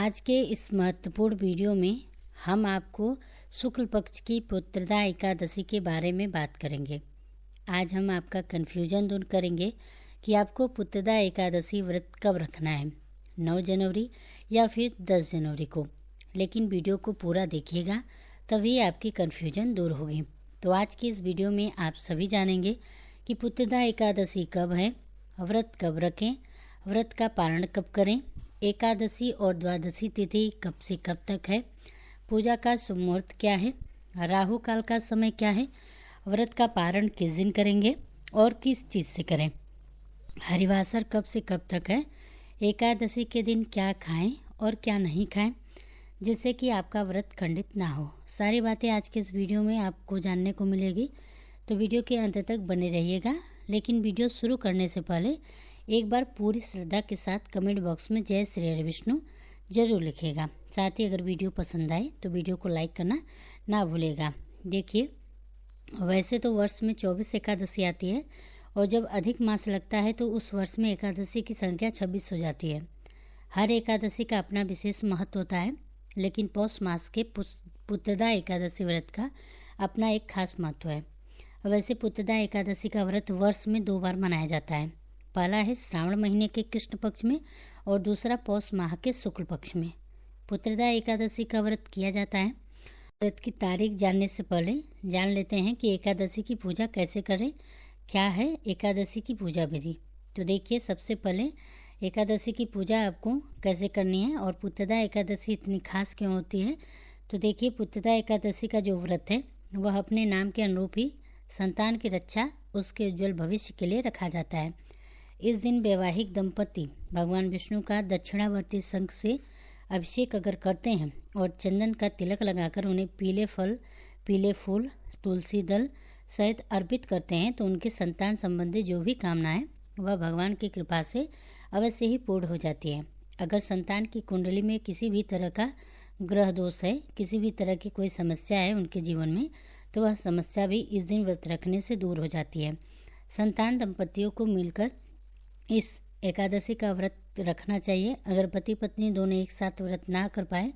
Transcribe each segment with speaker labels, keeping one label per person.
Speaker 1: आज के इस महत्वपूर्ण वीडियो में हम आपको शुक्ल पक्ष की पुत्रदा एकादशी के बारे में बात करेंगे। आज हम आपका कन्फ्यूजन दूर करेंगे कि आपको पुत्रदा एकादशी व्रत कब रखना है, 9 जनवरी या फिर 10 जनवरी को। लेकिन वीडियो को पूरा देखिएगा, तभी आपकी कन्फ्यूजन दूर होगी। तो आज की इस वीडियो में आप सभी जानेंगे कि पुत्रदा एकादशी कब है, व्रत कब रखें, व्रत का पारण कब करें, एकादशी और द्वादशी तिथि कब से कब तक है, पूजा का शुभ मुहूर्त क्या है, राहु काल का समय क्या है, व्रत का पारण किस दिन करेंगे और किस चीज़ से करें, हरिवासर कब से कब तक है, एकादशी के दिन क्या खाएं और क्या नहीं खाएं, जिससे कि आपका व्रत खंडित ना हो। सारी बातें आज के इस वीडियो में आपको जानने को मिलेगी, तो वीडियो के अंत तक बने रहिएगा। लेकिन वीडियो शुरू करने से पहले एक बार पूरी श्रद्धा के साथ कमेंट बॉक्स में जय श्री हरि विष्णु जरूर लिखिएगा। साथ ही अगर वीडियो पसंद आए तो वीडियो को लाइक करना ना भूलेगा। देखिए, वैसे तो वर्ष में 24 एकादशी आती है और जब अधिक मास लगता है तो उस वर्ष में एकादशी की संख्या 26 हो जाती है। हर एकादशी का अपना विशेष महत्व होता है, लेकिन पौष मास के पुत्रदा एकादशी व्रत का अपना एक खास महत्व है। वैसे पुत्रदा एकादशी का व्रत वर्ष में 2 बार मनाया जाता है। पहला है श्रावण महीने के कृष्ण पक्ष में और दूसरा पौष माह के शुक्ल पक्ष में। पुत्रदा एकादशी का व्रत किया जाता है। व्रत की तारीख जानने से पहले जान लेते हैं कि एकादशी की पूजा कैसे करें, क्या है एकादशी की पूजा विधि। तो देखिए, सबसे पहले एकादशी की पूजा आपको कैसे करनी है और पुत्रदा एकादशी इतनी खास क्यों होती है। तो देखिए, पुत्रदा एकादशी का जो व्रत है वह अपने नाम के अनुरूप ही संतान की रक्षा, उसके उज्जवल भविष्य के लिए रखा जाता है। इस दिन वैवाहिक दंपति भगवान विष्णु का दक्षिणावर्ती शंख से अभिषेक अगर करते हैं और चंदन का तिलक लगाकर उन्हें पीले फल, पीले फूल, तुलसी दल सहित अर्पित करते हैं तो उनके संतान संबंधी जो भी कामनाएं वह भगवान की कृपा से अवश्य ही पूर्ण हो जाती है। अगर संतान की कुंडली में किसी भी तरह का ग्रह दोष है, किसी भी तरह की कोई समस्या है उनके जीवन में, तो वह समस्या भी इस दिन व्रत रखने से दूर हो जाती है। संतान दंपतियों को मिलकर इस एकादशी का व्रत रखना चाहिए। अगर पति पत्नी दोनों एक साथ व्रत ना कर पाए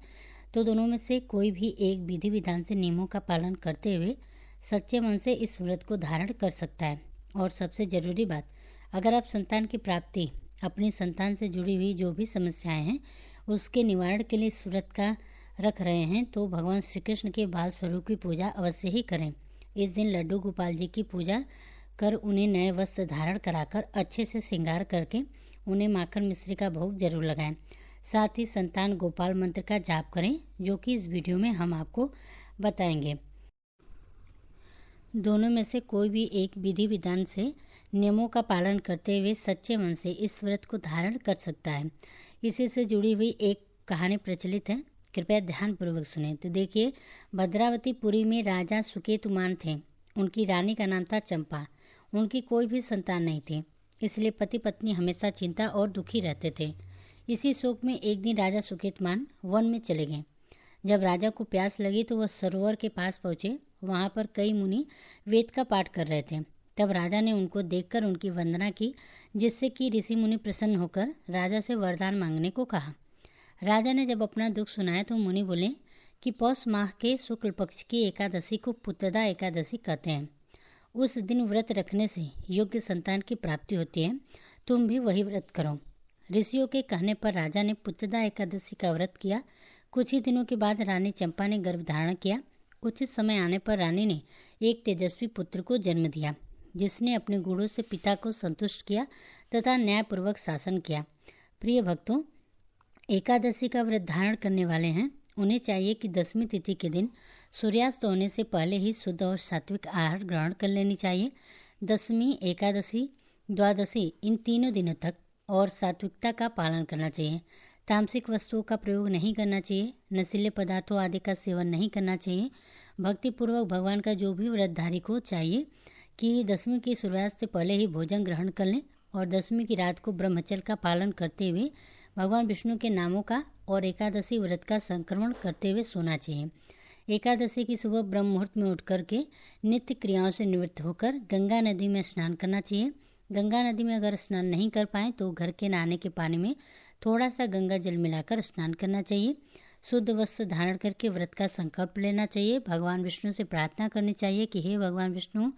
Speaker 1: तो दोनों में से कोई भी एक विधि विधान से नियमों का पालन करते हुए सच्चे मन से इस व्रत को धारण कर सकता है। और सबसे ज़रूरी बात, अगर आप संतान की प्राप्ति, अपनी संतान से जुड़ी हुई जो भी समस्याएं हैं उसके निवारण के लिए इस व्रत का रख रहे हैं तो भगवान श्री कृष्ण के बाल स्वरूप की पूजा अवश्य ही करें। इस दिन लड्डू गोपाल जी की पूजा कर उन्हें नए वस्त्र धारण कराकर अच्छे से श्रृंगार करके उन्हें माखन मिश्री का भोग जरूर लगाएं। साथ ही संतान गोपाल मंत्र का जाप करें, जो कि इस वीडियो में हम आपको बताएंगे। दोनों में से कोई भी एक विधि विधान से नियमों का पालन करते हुए सच्चे मन से इस व्रत को धारण कर सकता है। इसी से जुड़ी हुई एक कहानी प्रचलित है, कृपया ध्यानपूर्वक सुने। तो देखिए, भद्रावतीपुरी में राजा सुकेतुमान थे। उनकी रानी का नाम था चंपा। उनकी कोई भी संतान नहीं थी, इसलिए पति पत्नी हमेशा चिंता और दुखी रहते थे। इसी शोक में एक दिन राजा सुकेतुमान वन में चले गए। जब राजा को प्यास लगी तो वह सरोवर के पास पहुंचे। वहां पर कई मुनि वेद का पाठ कर रहे थे। तब राजा ने उनको देखकर उनकी वंदना की, जिससे कि ऋषि मुनि प्रसन्न होकर राजा से वरदान मांगने को कहा। राजा ने जब अपना दुख सुनाया तो मुनि बोले कि पौष माह के शुक्ल पक्ष की एकादशी को पुत्रदा एकादशी कहते हैं। उस दिन व्रत रखने से योग्य संतान की प्राप्ति होती है। तुम भी वही व्रत करो। ऋषियों के कहने पर राजा ने पुत्रदा एकादशी का व्रत किया। कुछ ही दिनों के बाद रानी चंपा ने गर्भ धारण किया। उचित समय आने पर रानी ने एक तेजस्वी पुत्र को जन्म दिया, जिसने अपने गुणों से पिता को संतुष्ट किया तथा न्यायपूर्वक शासन किया। प्रिय भक्तों, एकादशी का व्रत धारण करने वाले हैं उन्हें चाहिए कि 10वीं तिथि के दिन सूर्यास्त होने से पहले ही शुद्ध और सात्विक आहार ग्रहण कर लेनी चाहिए। 10वीं, एकादशी, द्वादशी इन तीनों दिनों तक और सात्विकता का पालन करना चाहिए। तामसिक वस्तुओं का प्रयोग नहीं करना चाहिए। नशीले पदार्थों आदि का सेवन नहीं करना चाहिए। भक्तिपूर्वक भगवान का जो भी व्रतधारी को चाहिए कि 10वीं की सूर्यास्त से पहले ही भोजन ग्रहण कर लें और 10वीं की रात को ब्रह्मचर्य का पालन करते हुए भगवान विष्णु के नामों का और एकादशी व्रत का संक्रमण करते हुए सोना चाहिए। एकादशी की सुबह ब्रह्म मुहूर्त में उठ करके नित्य क्रियाओं से निवृत्त होकर गंगा नदी में स्नान करना चाहिए। गंगा नदी में अगर स्नान नहीं कर पाए तो घर के नहाने के पानी में थोड़ा सा गंगा जल मिलाकर स्नान करना चाहिए। शुद्ध वस्त्र धारण करके व्रत का संकल्प लेना चाहिए। भगवान विष्णु से प्रार्थना करनी चाहिए कि हे भगवान विष्णु,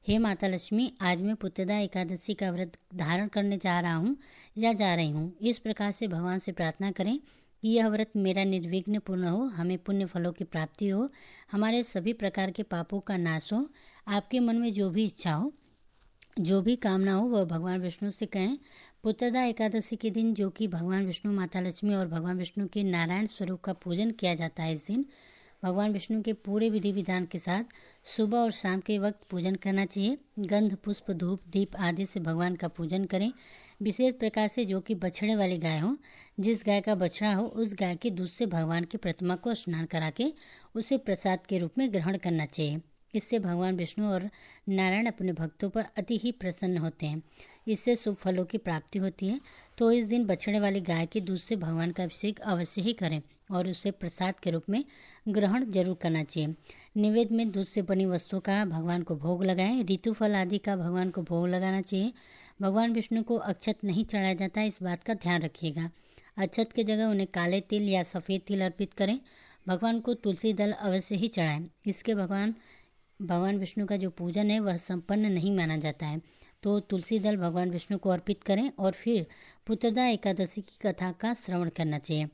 Speaker 1: हे माता लक्ष्मी, आज मैं पुत्रदा एकादशी का व्रत धारण करने जा रहा हूँ या जा रही हूँ। इस प्रकार से भगवान से प्रार्थना करें कि यह व्रत मेरा निर्विघ्न पूर्ण हो, हमें पुण्य फलों की प्राप्ति हो, हमारे सभी प्रकार के पापों का नाश हो। आपके मन में जो भी इच्छा हो, जो भी कामना हो, वह भगवान विष्णु से कहें। पुत्रदा एकादशी के दिन, जो कि भगवान विष्णु, माता लक्ष्मी और भगवान विष्णु के नारायण स्वरूप का पूजन किया जाता है, इस दिन भगवान विष्णु के पूरे विधि विधान के साथ सुबह और शाम के वक्त पूजन करना चाहिए। गंध, पुष्प, धूप, दीप आदि से भगवान का पूजन करें। विशेष प्रकार से जो कि बछड़े वाली गाय हो, जिस गाय का बछड़ा हो, उस गाय के दूध से भगवान की प्रतिमा को स्नान करा के उसे प्रसाद के रूप में ग्रहण करना चाहिए। इससे भगवान विष्णु और नारायण अपने भक्तों पर अति ही प्रसन्न होते हैं। इससे शुभ फलों की प्राप्ति होती है। तो इस दिन बछड़े वाली गाय के दूध से भगवान का अभिषेक अवश्य ही करें और उसे प्रसाद के रूप में ग्रहण जरूर करना चाहिए। निवेद्य में दूध से बनी वस्तुओं का भगवान को भोग लगाएं। ऋतु फल आदि का भगवान को भोग लगाना चाहिए। भगवान विष्णु को अक्षत नहीं चढ़ाया जाता है, इस बात का ध्यान रखिएगा। अक्षत की जगह उन्हें काले तिल या सफ़ेद तिल अर्पित करें। भगवान को तुलसी दल अवश्य ही चढ़ाएं। इसके भगवान विष्णु का जो पूजन है वह संपन्न नहीं माना जाता है। तो तुलसी दल भगवान विष्णु को अर्पित करें और फिर पुत्रदा एकादशी की कथा का श्रवण करना चाहिए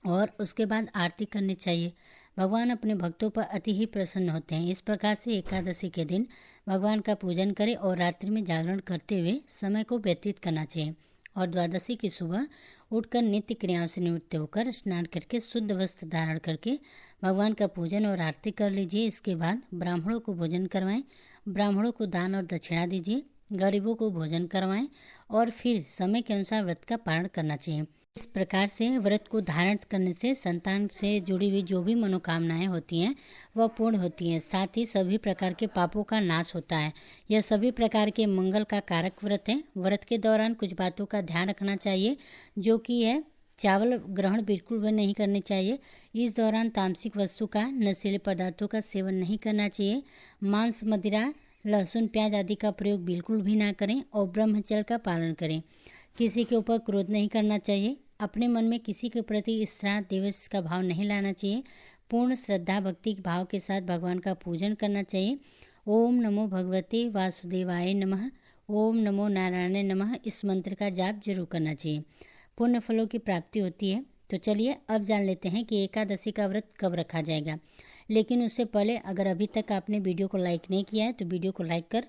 Speaker 1: और उसके बाद आरती करनी चाहिए। भगवान अपने भक्तों पर अति ही प्रसन्न होते हैं। इस प्रकार से एकादशी के दिन भगवान का पूजन करें और रात्रि में जागरण करते हुए समय को व्यतीत करना चाहिए। और द्वादशी की सुबह उठकर नित्य क्रियाओं से निवृत्त होकर स्नान करके शुद्ध वस्त्र धारण करके भगवान का पूजन और आरती कर लीजिए। इसके बाद ब्राह्मणों को भोजन करवाएं, ब्राह्मणों को दान और दक्षिणा दीजिए, गरीबों को भोजन करवाएं और फिर समय के अनुसार व्रत का पालन करना चाहिए। इस प्रकार से व्रत को धारण करने से संतान से जुड़ी हुई जो भी मनोकामनाएं होती हैं वह पूर्ण होती हैं। साथ ही सभी प्रकार के पापों का नाश होता है। यह सभी प्रकार के मंगल का कारक व्रत है। व्रत के दौरान कुछ बातों का ध्यान रखना चाहिए, जो कि है चावल ग्रहण बिल्कुल भी नहीं करनी चाहिए। इस दौरान तामसिक वस्तु का, नशीले पदार्थों का सेवन नहीं करना चाहिए। मांस, मदिरा, लहसुन, प्याज आदि का प्रयोग बिल्कुल भी ना करें और ब्रह्मचर्य का पालन करें। किसी के ऊपर क्रोध नहीं करना चाहिए। अपने मन में किसी के प्रति ईर्ष्या, द्वेष का भाव नहीं लाना चाहिए। पूर्ण श्रद्धा भक्ति के भाव के साथ भगवान का पूजन करना चाहिए। ओम नमो भगवते वासुदेवाय नमः, ओम नमो नारायण नमः, इस मंत्र का जाप जरूर करना चाहिए। पुण्य फलों की प्राप्ति होती है। तो चलिए अब जान लेते हैं कि एकादशी का व्रत कब रखा जाएगा। लेकिन उससे पहले अगर अभी तक आपने वीडियो को लाइक नहीं किया है तो वीडियो को लाइक कर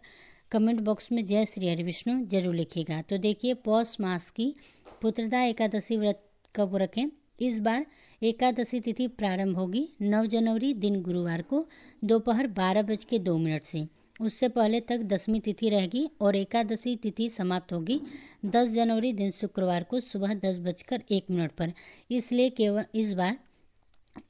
Speaker 1: कमेंट बॉक्स में जय श्री हरि विष्णु जरूर लिखिएगा। तो देखिए, पौष मास की पुत्रदा एकादशी व्रत कब रखें। इस बार एकादशी तिथि प्रारंभ होगी 9 जनवरी दिन गुरुवार को दोपहर 12:02 से। उससे पहले तक दसवीं तिथि रहेगी और एकादशी तिथि समाप्त होगी 10 जनवरी दिन शुक्रवार को सुबह 10:01 पर। इसलिए इस बार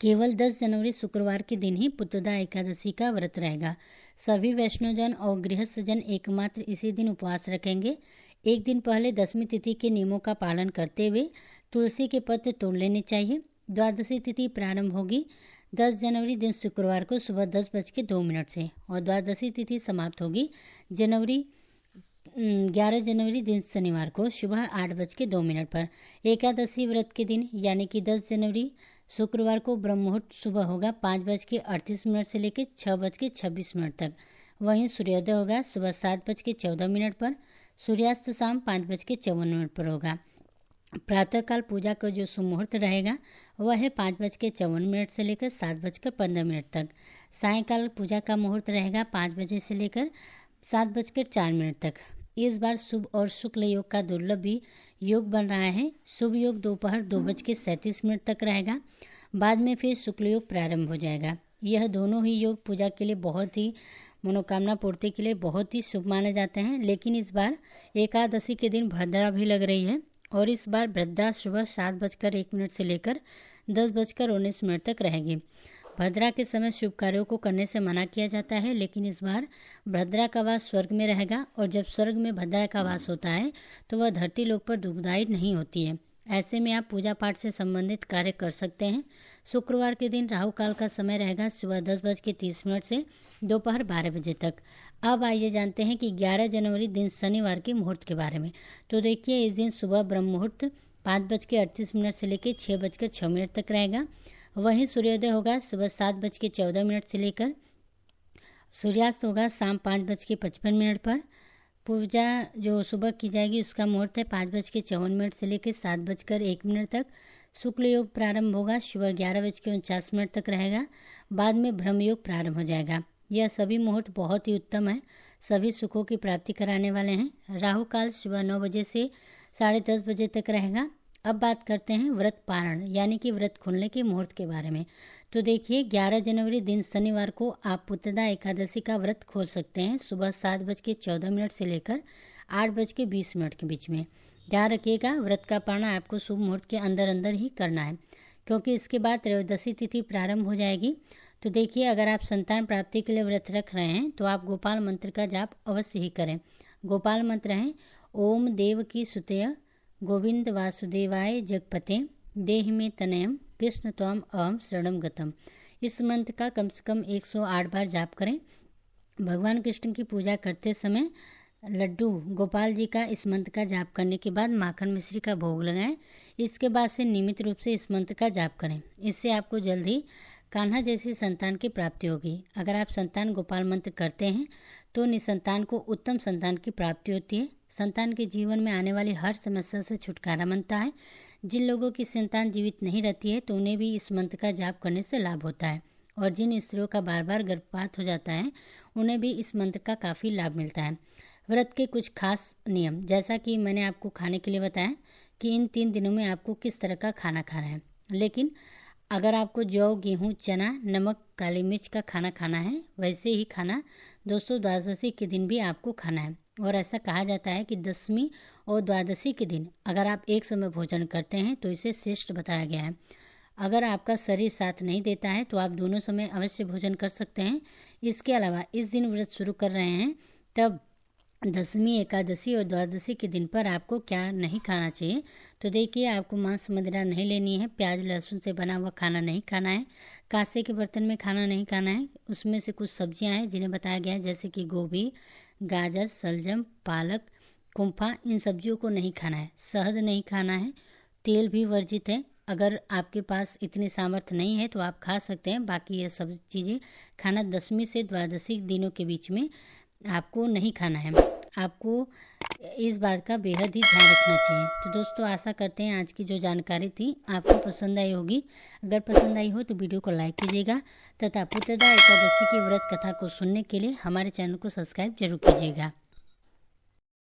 Speaker 1: केवल 10 जनवरी शुक्रवार के दिन ही पुत्रदा एकादशी का व्रत रहेगा। सभी वैष्णवजन और गृहस्थजन एकमात्र इसी दिन उपवास रखेंगे। एक दिन पहले दसवीं तिथि के नियमों का पालन करते हुए तुलसी के पत्र तोड़ लेने चाहिए। द्वादशी तिथि प्रारंभ होगी 10 जनवरी दिन शुक्रवार को सुबह 10:02 से और द्वादशी तिथि समाप्त होगी 11 जनवरी दिन शनिवार को सुबह 8:02 पर। एकादशी व्रत के दिन यानी कि 10 जनवरी शुक्रवार को ब्रह्म मुहूर्त सुबह होगा 5:38 से लेकर 6:26 तक। वहीं सूर्योदय होगा सुबह 7:14 पर। सूर्यास्त शाम 5:54 पर होगा। प्रातःकाल पूजा का जो सुमुहूर्त रहेगा वह है 5:54 से लेकर 7:15 तक। सायंकाल पूजा का मुहूर्त रहेगा 5 बजे से लेकर 7:04 तक। इस बार शुभ और शुक्ल योग का दुर्लभ भी योग बन रहा है। शुभ योग दोपहर 2:37 तक रहेगा। बाद में फिर शुक्ल योग प्रारंभ हो जाएगा। यह दोनों ही योग पूजा के लिए बहुत ही मनोकामना पूर्ति के लिए बहुत ही शुभ माने जाते हैं। लेकिन इस बार एकादशी के दिन भद्रा भी लग रही है और इस बार भद्रा सुबह 7:01 से लेकर 10:19 तक रहेगी। भद्रा के समय शुभ कार्यों को करने से मना किया जाता है, लेकिन इस बार भद्रा का वास स्वर्ग में रहेगा और जब स्वर्ग में भद्रा का वास होता है तो वह धरती लोक पर दुखदायी नहीं होती है। ऐसे में आप पूजा पाठ से संबंधित कार्य कर सकते हैं। शुक्रवार के दिन राहु काल का समय रहेगा सुबह 10:30 से दोपहर 12 बजे तक। अब आइए जानते हैं कि 11 जनवरी दिन शनिवार के मुहूर्त के बारे में। तो देखिए, इस दिन सुबह ब्रह्म मुहूर्त 5:38 से लेकर 6:06 तक रहेगा। वहीं सूर्योदय होगा सुबह 7:14 से लेकर, सूर्यास्त होगा शाम 5:55 पर। पूजा जो सुबह की जाएगी उसका मुहूर्त है 5:54 से लेकर 7:01 तक। शुक्ल योग प्रारंभ होगा सुबह 11:49 तक रहेगा। बाद में ब्रह्म योग प्रारंभ हो जाएगा। यह सभी मुहूर्त बहुत ही उत्तम है, सभी सुखों की प्राप्ति कराने वाले हैं। राहु काल सुबह 9 बजे से 10:30 बजे तक रहेगा। अब बात करते हैं व्रत पारण यानी कि व्रत खोलने के मुहूर्त के बारे में। तो देखिए, 11 जनवरी दिन शनिवार को आप पुत्रदा एकादशी का व्रत खोल सकते हैं सुबह 7:14 से लेकर 8:20 के बीच में। ध्यान रखिएगा, व्रत का पारण आपको शुभ मुहूर्त के अंदर अंदर ही करना है, क्योंकि इसके बाद त्रयोदशी तिथि प्रारंभ हो जाएगी। तो देखिए, अगर आप संतान प्राप्ति के लिए व्रत रख रहे हैं तो आप गोपाल मंत्र का जाप अवश्य ही करें। गोपाल मंत्र है ओम देव की सुतय गोविंद वासुदेवाय जगपते देहि में तनयम कृष्ण त्वम अहम शरणम गतम। इस मंत्र का कम से कम 108 बार जाप करें। भगवान कृष्ण की पूजा करते समय लड्डू गोपाल जी का इस मंत्र का जाप करने के बाद माखन मिश्री का भोग लगाएं। इसके बाद से नियमित रूप से इस मंत्र का जाप करें। इससे आपको जल्दी कान्हा जैसी संतान की प्राप्ति होगी। अगर आप संतान गोपाल मंत्र करते हैं तो निसंतान को उत्तम संतान की प्राप्ति होती है। संतान के जीवन में आने वाली हर समस्या से छुटकारा मिलता है। जिन लोगों की संतान जीवित नहीं रहती है तो उन्हें भी इस मंत्र का जाप करने से लाभ होता है, और जिन स्त्रियों का बार बार गर्भपात हो जाता है उन्हें भी इस मंत्र का काफ़ी लाभ मिलता है। व्रत के कुछ खास नियम, जैसा कि मैंने आपको खाने के लिए बताया कि इन 3 दिनों में आपको किस तरह का खाना खाना है, लेकिन अगर आपको जौ, गेहूँ, चना, नमक, काली मिर्च का खाना खाना है, वैसे ही खाना दोस्तों द्वादशी के दिन भी आपको खाना है। और ऐसा कहा जाता है कि दशमी और द्वादशी के दिन अगर आप एक समय भोजन करते हैं तो इसे श्रेष्ठ बताया गया है। अगर आपका शरीर साथ नहीं देता है तो आप दोनों समय अवश्य भोजन कर सकते हैं। इसके अलावा इस दिन व्रत शुरू कर रहे हैं तब दशमी, एकादशी और द्वादशी के दिन पर आपको क्या नहीं खाना चाहिए। तो देखिए, आपको मांस मदिरा नहीं लेनी है, प्याज लहसुन से बना हुआ खाना नहीं खाना है, कांसे के बर्तन में खाना नहीं खाना है। उसमें से कुछ सब्जियां हैं जिन्हें बताया गया है, जैसे कि गोभी, गाजर, शलजम, पालक, कुम्फा, इन सब्जियों को नहीं खाना है। शहद नहीं खाना है, तेल भी वर्जित है। अगर आपके पास इतनी सामर्थ्य नहीं है तो आप खा सकते हैं, बाकी ये सब चीज़ें खाना दशमी से द्वादशी दिनों के बीच में आपको नहीं खाना है। आपको इस बात का बेहद ही ध्यान रखना चाहिए। तो दोस्तों, आशा करते हैं आज की जो जानकारी थी आपको पसंद आई होगी। अगर पसंद आई हो तो वीडियो को लाइक कीजिएगा तथा पुत्रदा एकादशी की व्रत कथा को सुनने के लिए हमारे चैनल को सब्सक्राइब जरूर कीजिएगा।